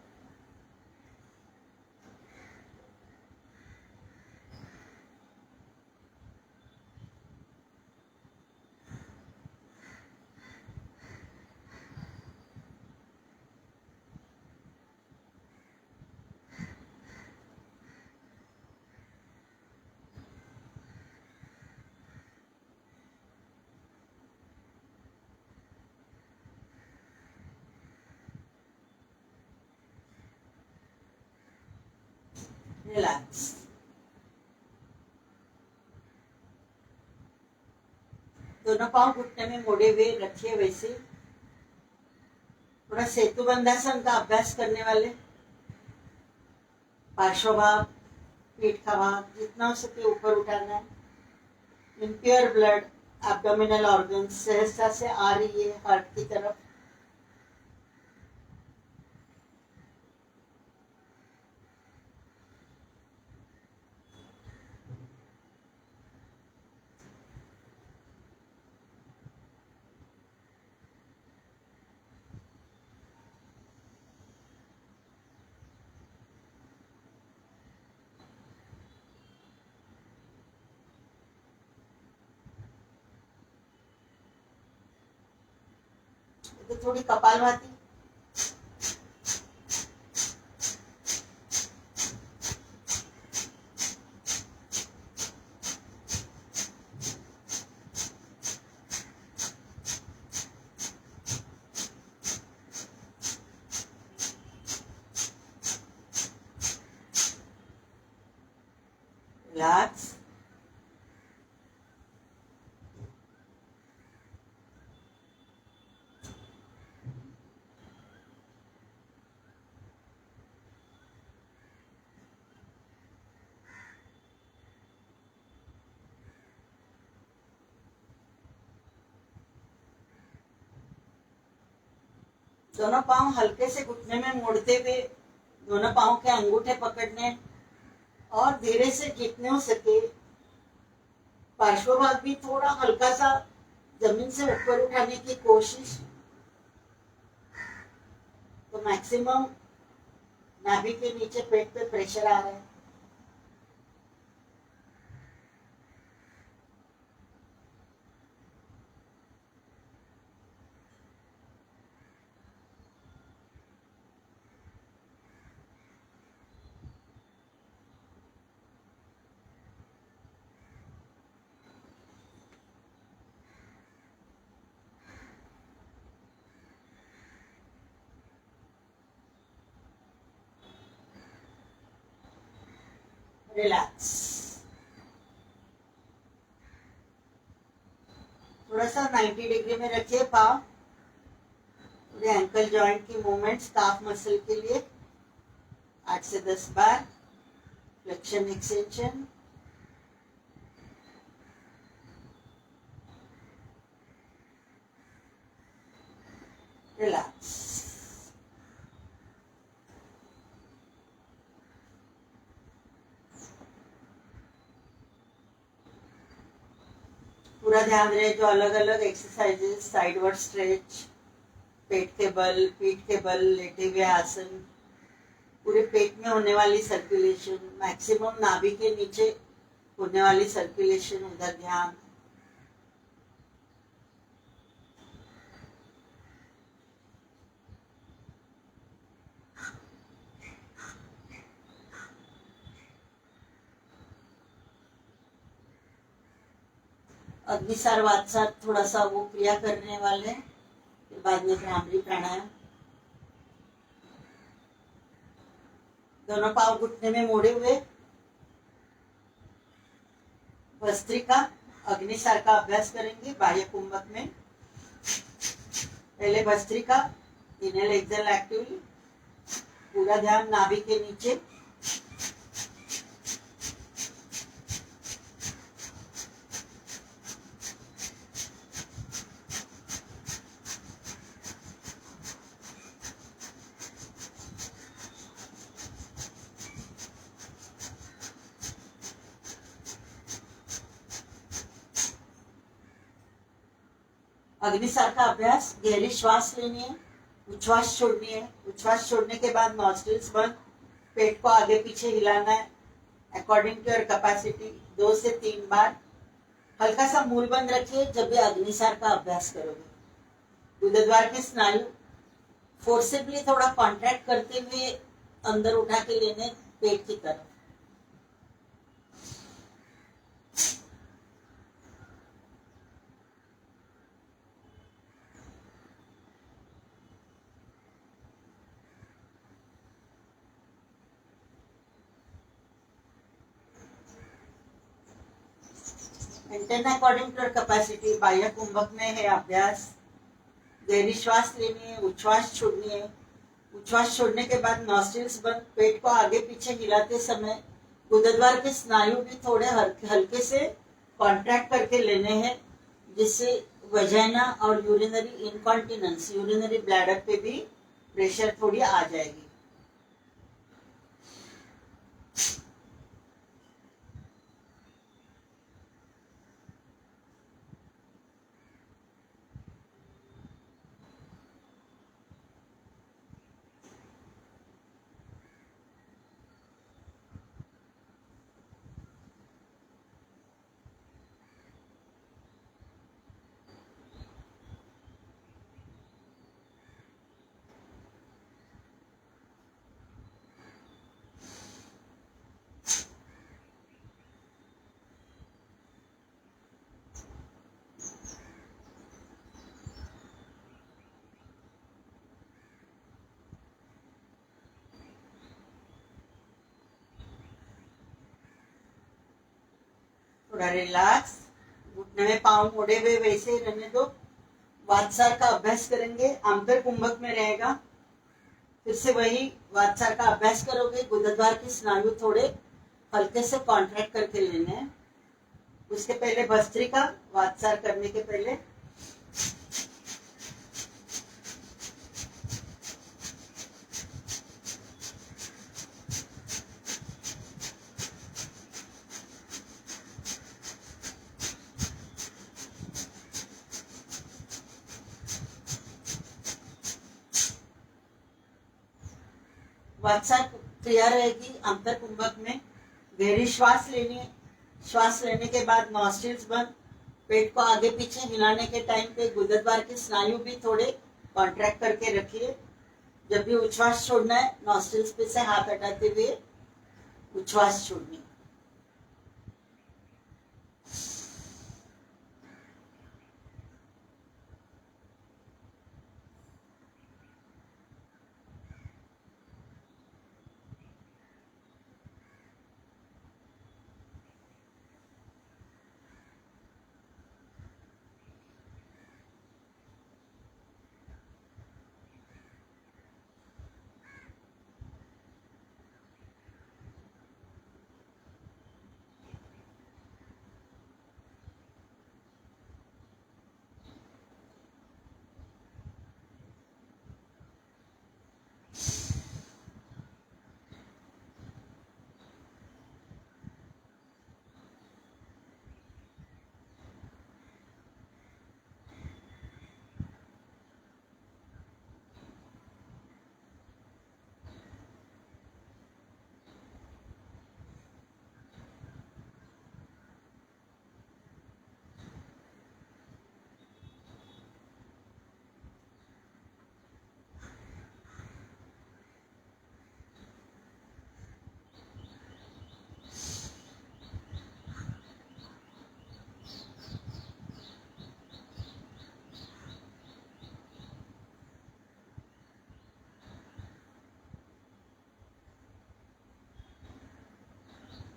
रिलैक्स। दोनों पांव घुटने में मोड़े हुए रखिए। वैसे थोड़ा सेतु बंधासन का अभ्यास करने वाले पार्श्वभाग, पीठ का भाग जितना हो सके ऊपर उठाना है। इम्प्योर ब्लड एब्डोमिनल ऑर्गन सहजता से आ रही है हार्ट की तरफ। तो थोड़ी कपालभाति। रिलैक्स। दोनों पांव हल्के से घुटने में मोड़ते हुए दोनों पांव के अंगूठे पकड़ने और धीरे से जितने हो सके पार्श्वभाग भी थोड़ा हल्का सा जमीन से ऊपर उठाने की कोशिश। तो मैक्सिमम नाभि के नीचे पेट पे प्रेशर आ रहा है। रिलैक्स। थोड़ा सा 90 डिग्री में रखिए पाँव। थोड़े एंकल जॉइंट की मूवमेंट्स काफ मसल के लिए 8 से 10 बार। Flexion extension. रिलैक्स। पूरा ध्यान रहे जो अलग अलग एक्सरसाइजेस, साइडवर्ड स्ट्रेच, पेट के बल, पीठ के बल, लेटे हुए आसन, पूरे पेट में होने वाली सर्कुलेशन, मैक्सिमम नाभि के नीचे होने वाली सर्कुलेशन, उधर ध्यान। अग्निसार वातसार थोड़ा सा वो क्रिया करने वाले, फिर बाद में भ्रामरी प्राणायाम। दोनों पांव घुटने में मोड़े हुए भस्त्रिका अग्निसार का अभ्यास करेंगे बाह्य कुंभक में। पहले भस्त्रिका, इनहेल एक्सहेल एक्टिवली। पूरा ध्यान नाभि के नीचे। अग्निसार का अभ्यास, गहरी श्वास लेनी है, उच्छ्वास छोड़नी है। उच्छ्वास छोड़ने के बाद नॉस्ट्रिल्स बंद, पेट को आगे पीछे हिलाना है अकॉर्डिंग टू योर कैपेसिटी 2 से 3 बार। हल्का सा मूल बंद रखिए जब भी अग्निसार का अभ्यास करोगे। गुदद्वार के स्नायु फोर्सिबली थोड़ा कॉन्ट्रैक्ट करते हुए अंदर उठा के लेने पेट की तरफ। एंड 10 अकॉर्डिंग टू कैपेसिटी बाह्य कुंभक में है अभ्यास। गहरी श्वास लेनी है, उच्छ्वास छोड़नी है। उच्छ्वास छोड़ने के बाद नॉस्ट्रिल्स बंद, पेट को आगे पीछे हिलाते समय गुदद्वार के स्नायु भी थोड़े हल्के से कॉन्ट्रैक्ट करके लेने हैं, जिससे वजाइना और यूरिनरी इनकॉन्टिनेंस, यूरिनरी ब्लैडर पे भी प्रेशर थोड़ी आ जाएगी। थोड़ा रिलैक्स, घुटने में पांव मोड़े हुए वैसे ही रहने दो। वात्सार का अभ्यास करेंगे, आंतर कुंभक में रहेगा। फिर से वही वात्सार का अभ्यास करोगे, गुदद्वार की स्नायु थोड़े हल्के से कॉन्ट्रैक्ट करके लेने हैं। उसके पहले भस्त्रिका, वात्सार करने के पहले वात्सार क्रिया रहेगी अंतर कुंभक में। गहरी श्वास लेनी है, श्वास लेने के बाद नॉस्ट्रिल्स बंद, पेट को आगे पीछे हिलाने के टाइम पे गुदद्वार के स्नायु भी थोड़े कॉन्ट्रैक्ट करके रखिए। जब भी उच्छ्वास छोड़ना है, नॉस्ट्रिल्स पे से हाथ हटाते हुए उच्छ्वास छोड़नी है।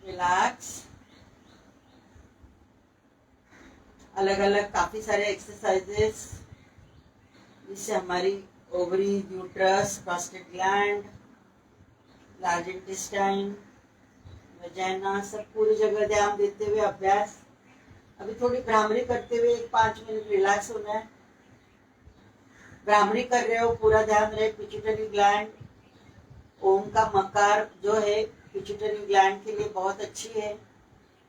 रिलैक्स। अलग अलग काफी सारे एक्सरसाइजेस जिससे हमारी ovary, uterus, prostate gland, large intestine, vagina, सब पूरी जगह ध्यान देते हुए अभ्यास। अभी थोड़ी भ्रामरी करते हुए 5 मिनट रिलैक्स होना है। भ्रामरी कर रहे हो, पूरा ध्यान रहे पिट्यूटरी ग्लैंड। ओम का मकार जो है पिट्यूटरी ग्लैंड के लिए बहुत अच्छी है।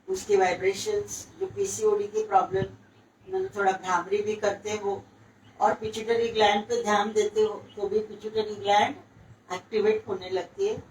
उसकी वाइब्रेशंस, जो पीसीओडी की प्रॉब्लम में थोड़ा भ्रामरी भी करते हो और पिट्यूटरी ग्लैंड पे ध्यान देते हो तो भी पिट्यूटरी ग्लैंड एक्टिवेट होने लगती है।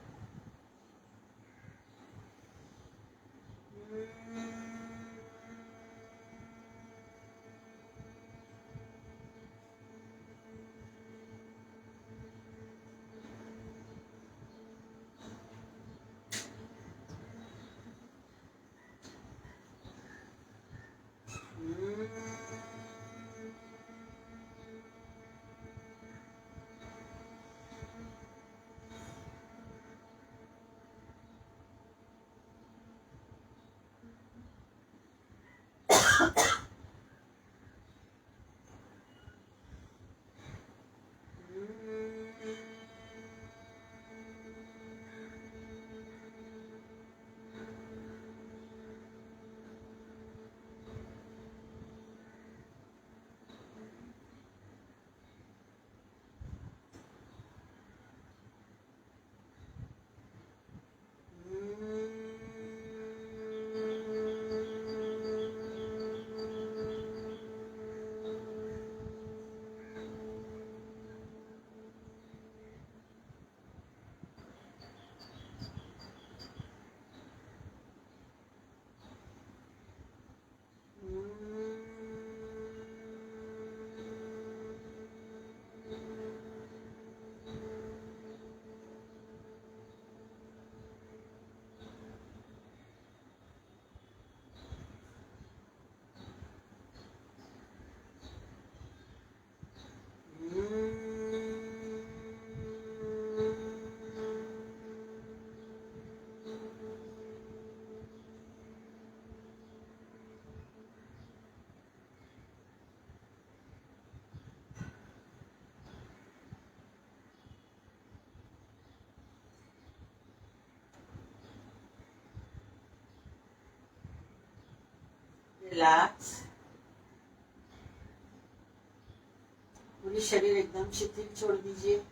रिलैक्स। पूरी शरीर एकदम शिथिल छोड़ दीजिए।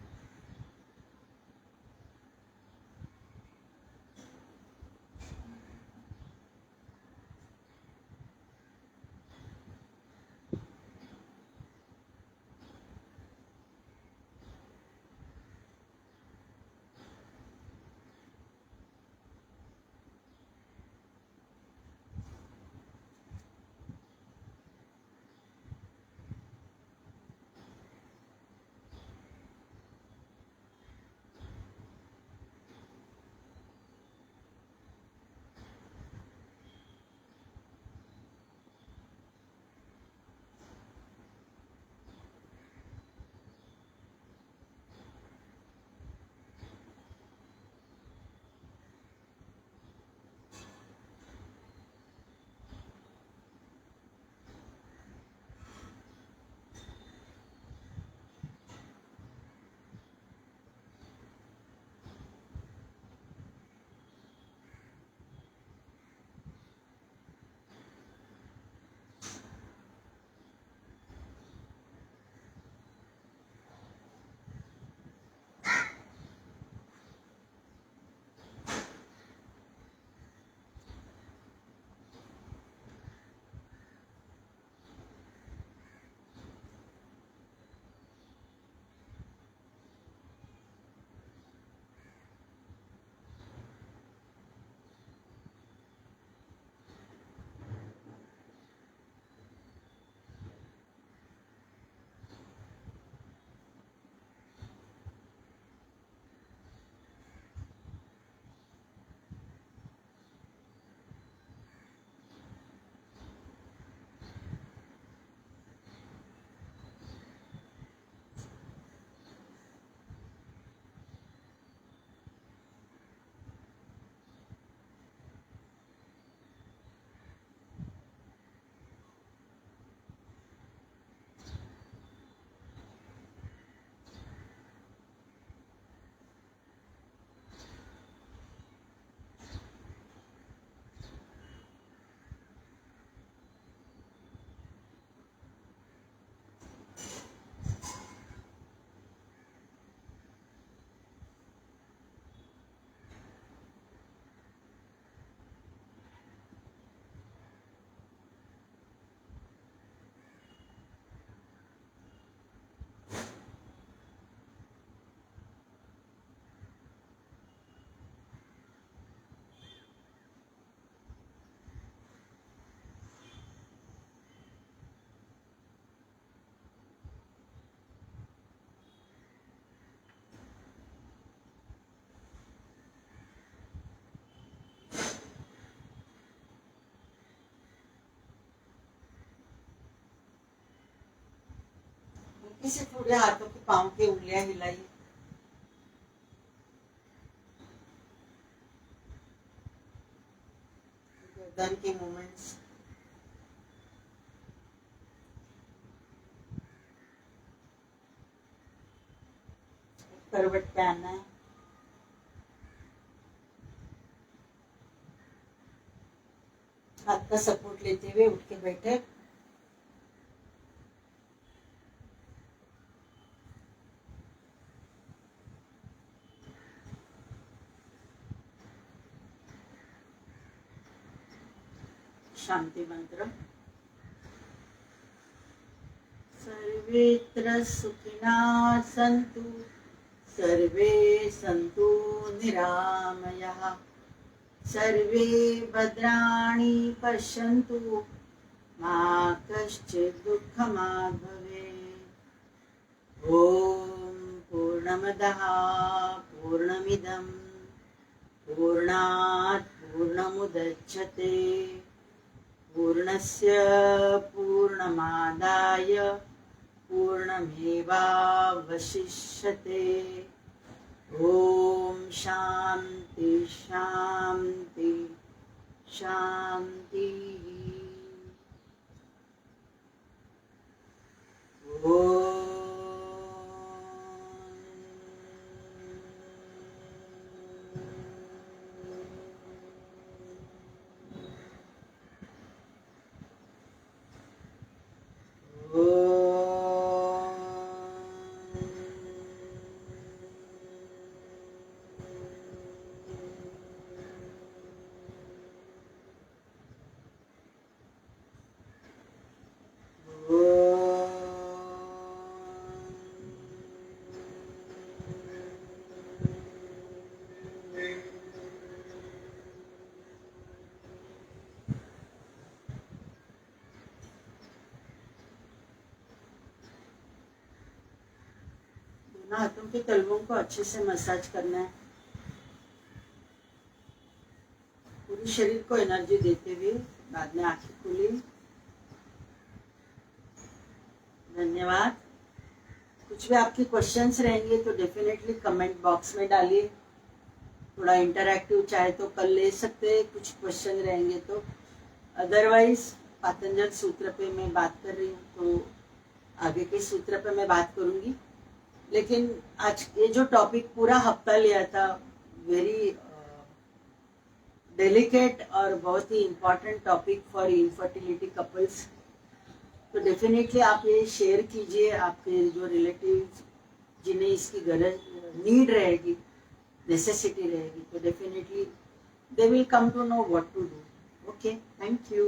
इसे थोड़े हाथों के पांव की उंगलियां हिलाइए। गर्दन के मूवमेंट्स। करवट पे आना है। हाथ का सपोर्ट लेते हुए उठ के बैठे। शांति मंत्र। सर्वेत्र सुखिनः सन्तु, सर्वे सन्तु निरामयाः, सर्वे भद्राणि पश्यन्तु, मा कश्चित् दुःखमाप् भवेत्। ॐ पूर्णमदः पूर्णमिदं पूर्णात् पूर्णमुदच्यते, पूर्णस्य पूर्णमादाय पूर्णमेवावशिष्यते। ॐ शान्ति शान्ति शान्तिः। ना हाथों के तलवों को अच्छे से मसाज करना है, पूरे शरीर को एनर्जी देते हुए बाद में आंखें खुली। धन्यवाद। कुछ भी आपके क्वेश्चंस रहेंगे तो डेफिनेटली कमेंट बॉक्स में डालिए, थोड़ा इंटरैक्टिव चाहे तो कर ले सकते हैं, कुछ क्वेश्चन रहेंगे तो। अदरवाइज पातंजल सूत्र पे मैं बात कर रही हूँ तो आगे के सूत्र पे मैं बात करूंगी। लेकिन आज ये जो टॉपिक पूरा हफ्ता लिया था, वेरी डेलिकेट और बहुत ही important topic for infertility couples, तो डेफिनेटली आप ये शेयर कीजिए आपके जो रिलेटिव्स जिन्हें इसकी गरज नीड रहेगी, नेसेसिटी रहेगी, तो definitely they will come to know what to do. Okay, thank you.